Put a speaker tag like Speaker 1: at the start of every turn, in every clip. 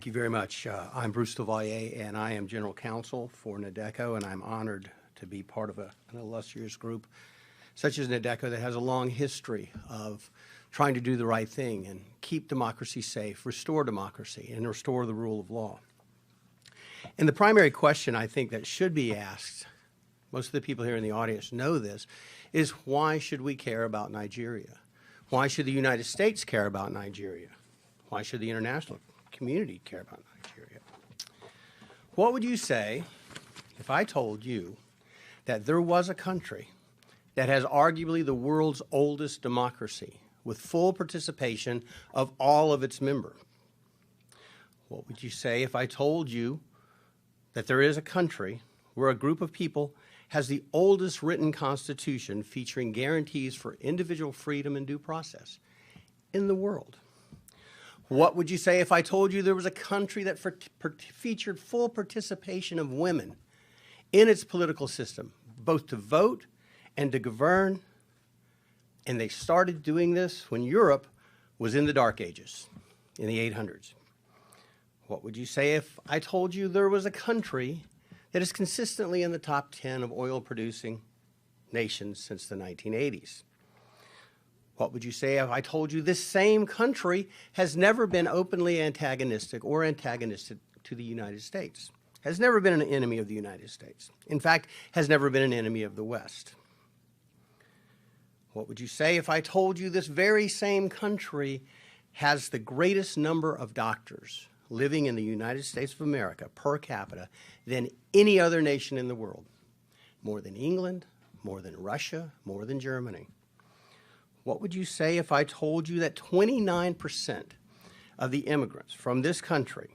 Speaker 1: Thank you very much. I'm Bruce Duvalier, and I am General Counsel for Nadeco, and I'm honored to be part of an illustrious group such as Nadeco that has a long history of trying to do the right thing and keep democracy safe, restore democracy, and restore the rule of law. And the primary question I think that should be asked, most of the people here in the audience know this, is why should we care about Nigeria? Why should the United States care about Nigeria? Why should the international community care about Nigeria? What would you say if I told you that there was a country that has arguably the world's oldest democracy with full participation of all of its members? What would you say if I told you that there is a country where a group of people has the oldest written constitution featuring guarantees for individual freedom and due process in the world? What would you say if I told you there was a country that featured full participation of women in its political system, both to vote and to govern, and they started doing this when Europe was in the Dark Ages, in the 800s? What would you say if I told you there was a country that is consistently in the top 10 of oil-producing nations since the 1980s? What would you say if I told you this same country has never been openly antagonistic or antagonistic to the United States, has never been an enemy of the United States, in fact, has never been an enemy of the West? What would you say if I told you this very same country has the greatest number of doctors living in the United States of America per capita than any other nation in the world? More than England, more than Russia, more than Germany. What would you say if I told you that 29% of the immigrants from this country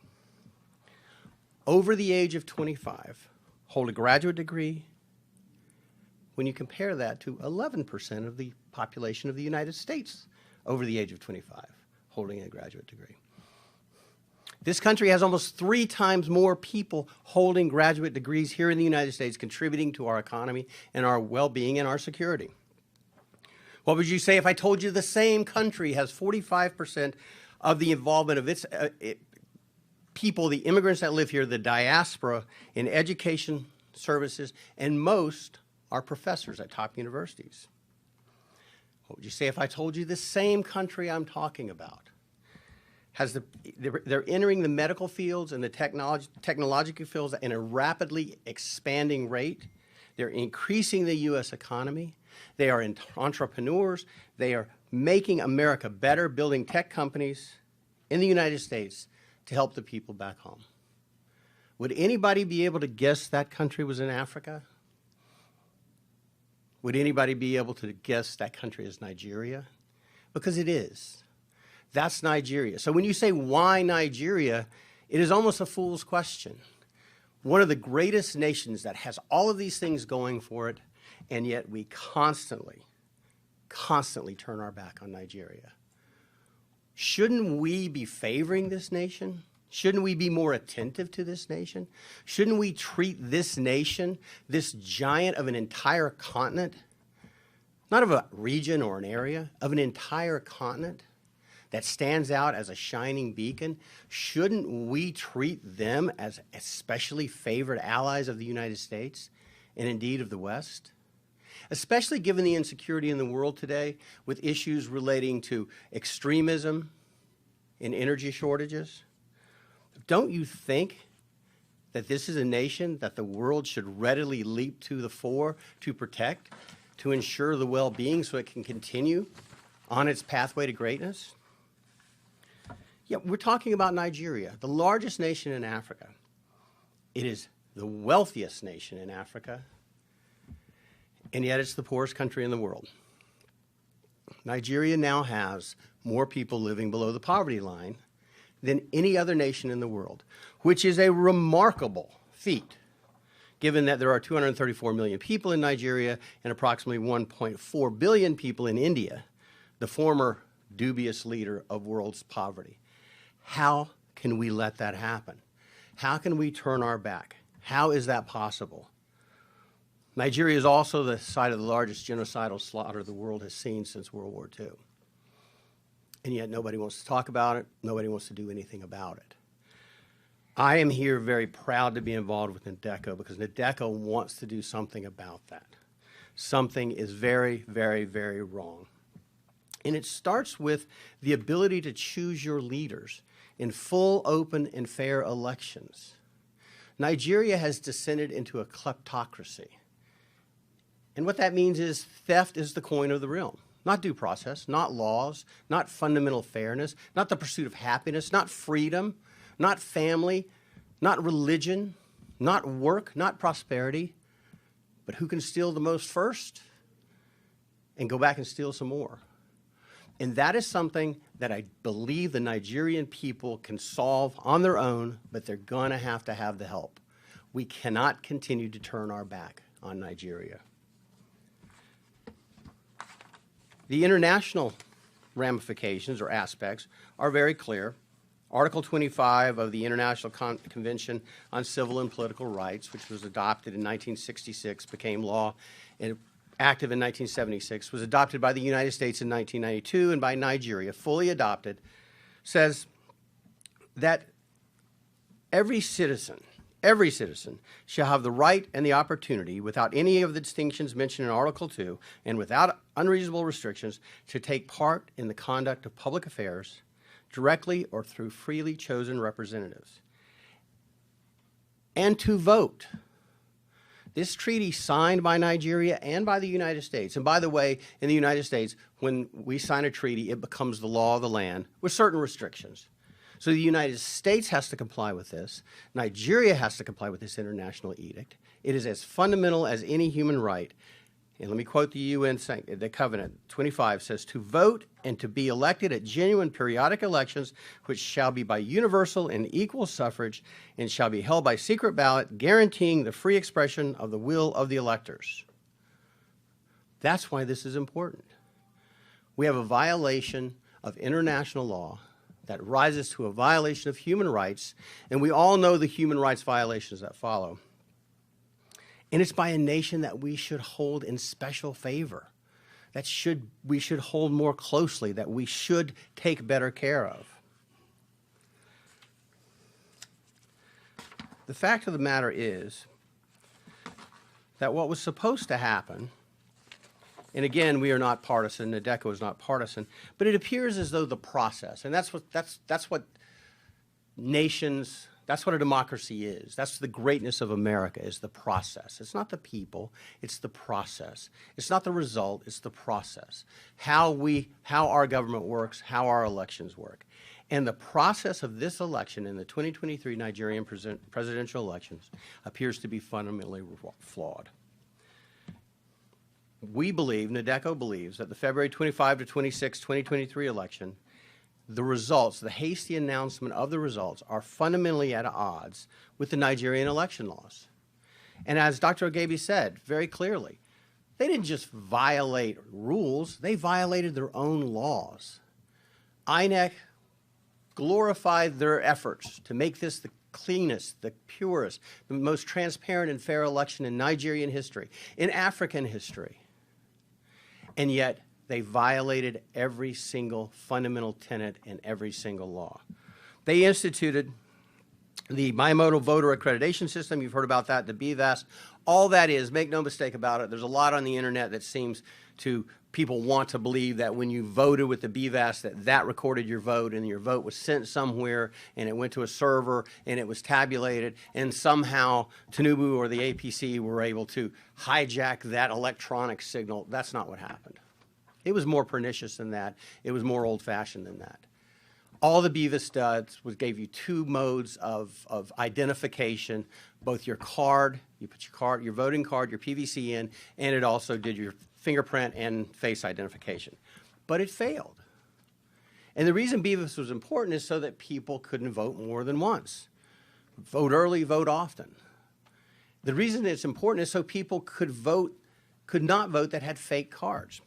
Speaker 1: over the age of 25 hold a graduate degree, when you compare that to 11% of the population of the United States over the age of 25 holding a graduate degree? This country has almost 3 times more people holding graduate degrees here in the United States, contributing to our economy and our well-being and our security. What would you say if I told you the same country has 45% of the involvement of its people, the immigrants that live here, the diaspora, in education services, and most are professors at top universities? What would you say if I told you the same country I'm talking about has they're entering the medical fields and the technological fields in a rapidly expanding rate? They're increasing the U.S. economy. They are entrepreneurs. They are making America better, building tech companies in the United States to help the people back home. Would anybody be able to guess that country was in Africa? Would anybody be able to guess that country is Nigeria? Because it is. That's Nigeria. So when you say, why Nigeria, it is almost a fool's question. One of the greatest nations that has all of these things going for it, and yet we constantly turn our back on Nigeria. Shouldn't we be favoring this nation? Shouldn't we be more attentive to this nation? Shouldn't we treat this nation, this giant of an entire continent, not of a region or an area, of an entire continent that stands out as a shining beacon? Shouldn't we treat them as especially favored allies of the United States and indeed of the West? Especially given the insecurity in the world today with issues relating to extremism and energy shortages. Don't you think that this is a nation that the world should readily leap to the fore to protect, to ensure the well-being so it can continue on its pathway to greatness? Yeah, we're talking about Nigeria, the largest nation in Africa. It is the wealthiest nation in Africa, and yet it's the poorest country in the world. Nigeria now has more people living below the poverty line than any other nation in the world, which is a remarkable feat, given that there are 234 million people in Nigeria and approximately 1.4 billion people in India, the former dubious leader of world's poverty. How can we let that happen? How can we turn our back? How is that possible? Nigeria is also the site of the largest genocidal slaughter the world has seen since World War II. And yet nobody wants to talk about it. Nobody wants to do anything about it. I am here very proud to be involved with Nadeco because Nadeco wants to do something about that. Something is very, very, very wrong. And it starts with the ability to choose your leaders in full, open, and fair elections. Nigeria has descended into a kleptocracy. And what that means is theft is the coin of the realm. Not due process, not laws, not fundamental fairness, not the pursuit of happiness, not freedom, not family, not religion, not work, not prosperity, but who can steal the most first and go back and steal some more. And that is something that I believe the Nigerian people can solve on their own, but they're going to have the help. We cannot continue to turn our back on Nigeria. The international ramifications or aspects are very clear. Article 25 of the International Convention on Civil and Political Rights, which was adopted in 1966, became law and active in 1976, was adopted by the United States in 1992 and by Nigeria, fully adopted, says that every citizen shall have the right and the opportunity, without any of the distinctions mentioned in Article 2 and without unreasonable restrictions, to take part in the conduct of public affairs directly or through freely chosen representatives, and to vote. This treaty signed by Nigeria and by the United States, and by the way, in the United States, when we sign a treaty, it becomes the law of the land with certain restrictions. So the United States has to comply with this. Nigeria has to comply with this international edict. It is as fundamental as any human right. And let me quote the UN, the Covenant 25 says, to vote and to be elected at genuine periodic elections, which shall be by universal and equal suffrage and shall be held by secret ballot, guaranteeing the free expression of the will of the electors. That's why this is important. We have a violation of international law that rises to a violation of human rights, and we all know the human rights violations that follow. And it's by a nation that we should hold in special favor, that we should hold more closely, that we should take better care of. The fact of the matter is that what was supposed to happen, and again, we are not partisan, Nadeco is not partisan, but it appears as though the process, and that's what nations, that's what a democracy is. That's the greatness of America, is the process. It's not the people, it's the process. It's not the result, it's the process. How our government works, how our elections work. And the process of this election in the 2023 Nigerian presidential elections appears to be fundamentally flawed. We believe, Nadeco believes, that the February 25 to 26, 2023 election, the results, the hasty announcement of the results, are fundamentally at odds with the Nigerian election laws. And as Dr. Ogebi said very clearly, they didn't just violate rules, they violated their own laws. INEC glorified their efforts to make this the cleanest, the purest, the most transparent and fair election in Nigerian history, in African history. And yet, they violated every single fundamental tenet in every single law. They instituted the bimodal voter accreditation system. You've heard about that, the BVAS. All that is, make no mistake about it, there's a lot on the internet that seems to, people want to believe that when you voted with the BVAS, that recorded your vote and your vote was sent somewhere and it went to a server and it was tabulated and somehow Tinubu or the APC were able to hijack that electronic signal. That's not what happened. It was more pernicious than that. It was more old-fashioned than that. All the BVAS does was gave you two modes of identification, both your card, you put your voting card, your PVC in, and it also did your fingerprint and face identification. But it failed. And the reason BVAS was important is so that people couldn't vote more than once. Vote early, vote often. The reason it's important is so people could not vote that had fake cards.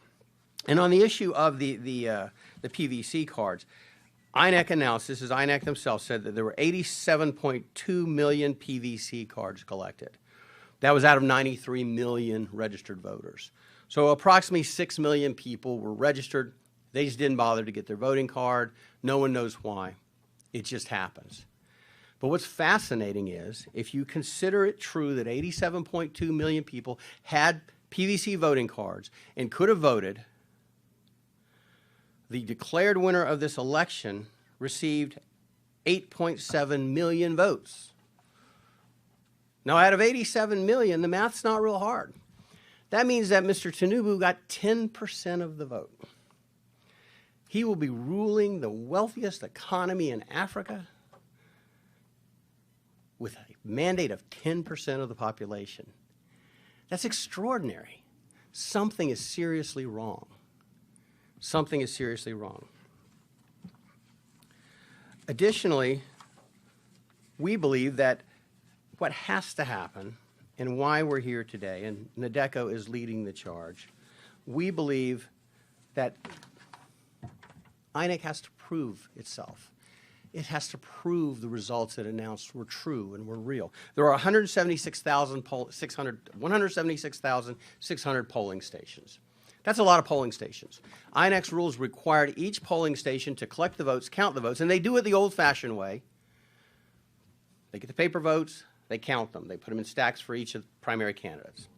Speaker 1: And on the issue of the PVC cards, INEC announced, this is INEC themselves, said that there were 87.2 million PVC cards collected. That was out of 93 million registered voters. So approximately 6 million people were registered. They just didn't bother to get their voting card. No one knows why. It just happens. But what's fascinating is, if you consider it true that 87.2 million people had PVC voting cards and could have voted, the declared winner of this election received 8.7 million votes. Now, out of 87 million, the math's not real hard. That means that Mr. Tinubu got 10% of the vote. He will be ruling the wealthiest economy in Africa with a mandate of 10% of the population. That's extraordinary. Something is seriously wrong. Something is seriously wrong. Additionally, we believe that what has to happen and why we're here today, and Nadeco is leading the charge, we believe that INEC has to prove itself. It has to prove the results it announced were true and were real. There are 176,600 polling stations. That's a lot of polling stations. INEC's rules required each polling station to collect the votes, count the votes, and they do it the old-fashioned way. They get the paper votes, they count them. They put them in stacks for each of the primary candidates.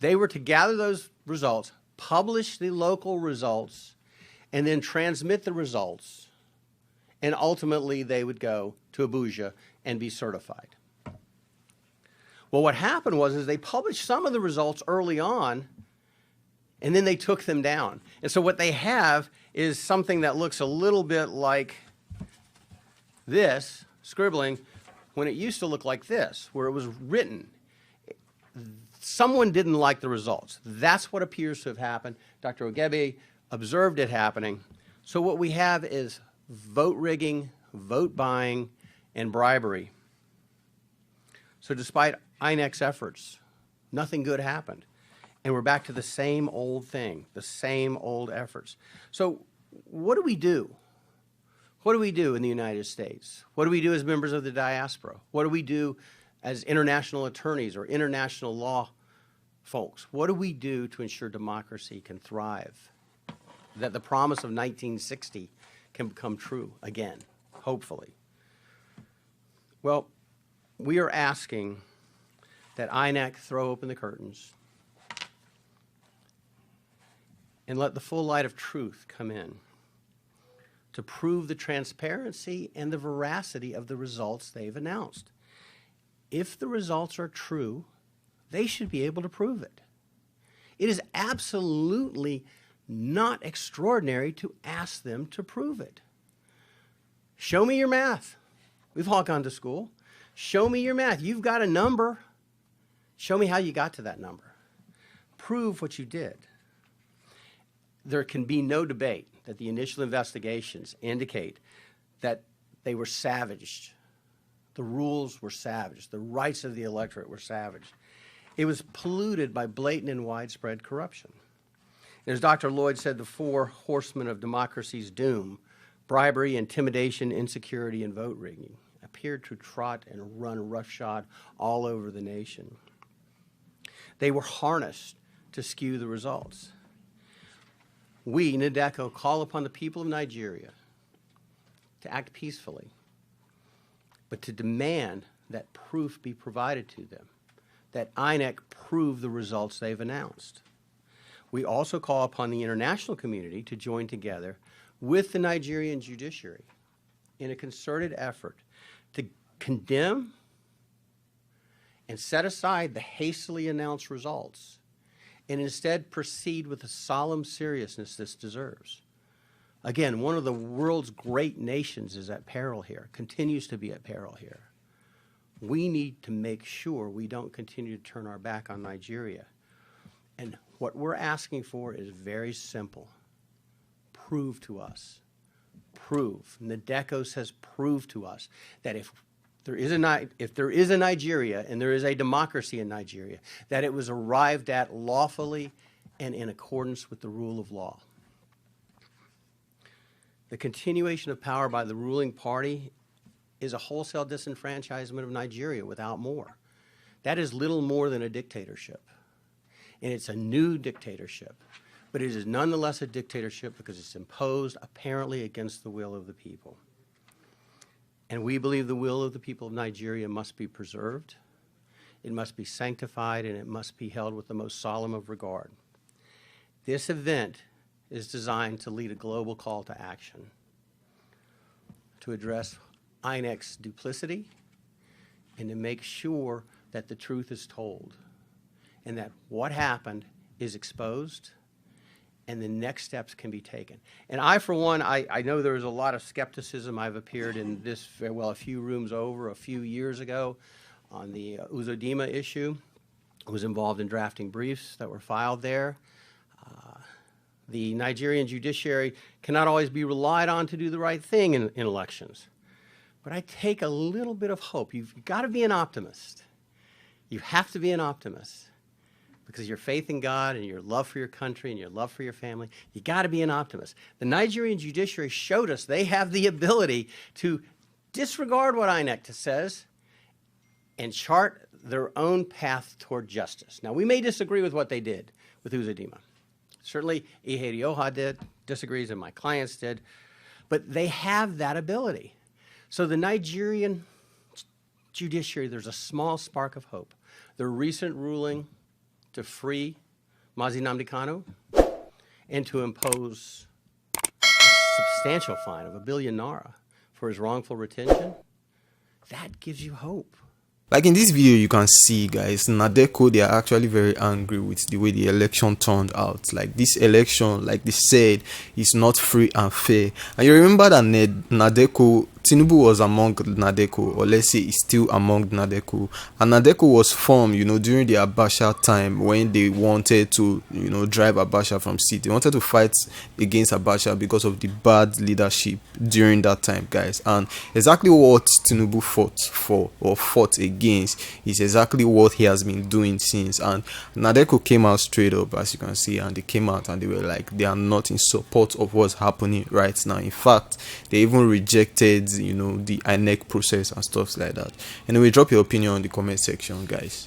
Speaker 1: They were to gather those results, publish the local results, and then transmit the results, and ultimately they would go to Abuja and be certified. Well, what happened was they published some of the results early on, and then they took them down. And so what they have is something that looks a little bit like this, scribbling, when it used to look like this, where it was written. Someone didn't like the results. That's what appears to have happened. Dr. Ogebe observed it happening. So what we have is vote rigging, vote buying, and bribery. So despite INEC's efforts, nothing good happened. And we're back to the same old thing, the same old efforts. So what do we do? What do we do in the United States? What do we do as members of the diaspora? What do we do as international attorneys or international law folks? What do we do to ensure democracy can thrive? That the promise of 1960 can become true again, hopefully. Well, we are asking that INEC throw open the curtains and let the full light of truth come in to prove the transparency and the veracity of the results they've announced. If the results are true, they should be able to prove it. It is absolutely not extraordinary to ask them to prove it. Show me your math. We've all gone to school. Show me your math. You've got a number. Show me how you got to that number. Prove what you did. There can be no debate that the initial investigations indicate that they were savaged. The rules were savaged. The rights of the electorate were savaged. It was polluted by blatant and widespread corruption. As Dr. Lloyd said, the four horsemen of democracy's doom, bribery, intimidation, insecurity, and vote rigging, appeared to trot and run roughshod all over the nation. They were harnessed to skew the results. We, Nadeco, call upon the people of Nigeria to act peacefully, but to demand that proof be provided to them, that INEC prove the results they've announced. We also call upon the international community to join together with the Nigerian judiciary in a concerted effort to condemn and set aside the hastily announced results and instead proceed with the solemn seriousness this deserves. Again, one of the world's great nations is at peril here, continues to be at peril here. We need to make sure we don't continue to turn our back on Nigeria. And what we're asking for is very simple. Prove to us. Prove. Nadeco says prove to us that if there is a Nigeria and there is a democracy in Nigeria, that it was arrived at lawfully and in accordance with the rule of law. The continuation of power by the ruling party is a wholesale disenfranchisement of Nigeria without more. That is little more than a dictatorship. And it's a new dictatorship. But it is nonetheless a dictatorship because it's imposed apparently against the will of the people. And we believe the will of the people of Nigeria must be preserved, it must be sanctified, and it must be held with the most solemn of regard. This event is designed to lead a global call to action to address INEC's duplicity and to make sure that the truth is told and that what happened is exposed and the next steps can be taken. And I, for one, I know there was a lot of skepticism. I've appeared in this, well, a few rooms over a few years ago on the Uzodinma issue. I was involved in drafting briefs that were filed there. The Nigerian judiciary cannot always be relied on to do the right thing in elections. But I take a little bit of hope. You've got to be an optimist. You have to be an optimist because your faith in God and your love for your country and your love for your family, you got to be an optimist. The Nigerian judiciary showed us they have the ability to disregard what INEC says and chart their own path toward justice. Now, we may disagree with what they did with Uzodinma. Certainly, Ihedioha disagrees, and my clients did, but they have that ability. So the Nigerian judiciary, there's a small spark of hope. Their recent ruling to free Mazi Nnamdi Kanu and to impose a substantial fine of 1 billion naira for his wrongful retention, that gives you hope.
Speaker 2: Like in this video, you can see, guys, Nadeco, they are actually very angry with the way the election turned out. Like this election, like they said, is not free and fair. And you remember that Nadeco, Tinubu was among Nadeco, or let's say is still among Nadeco. And Nadeco was formed, during the Abacha time when they wanted to, drive Abacha from seat. They wanted to fight against Abacha because of the bad leadership during that time, guys. And exactly what Tinubu fought for or fought against is exactly what he has been doing since. And Nadeco came out straight up, as you can see, and they came out and they were like, they are not in support of what's happening right now. In fact, they even rejected the INEC process and stuff like that. Anyway, drop your opinion in the comment section, guys.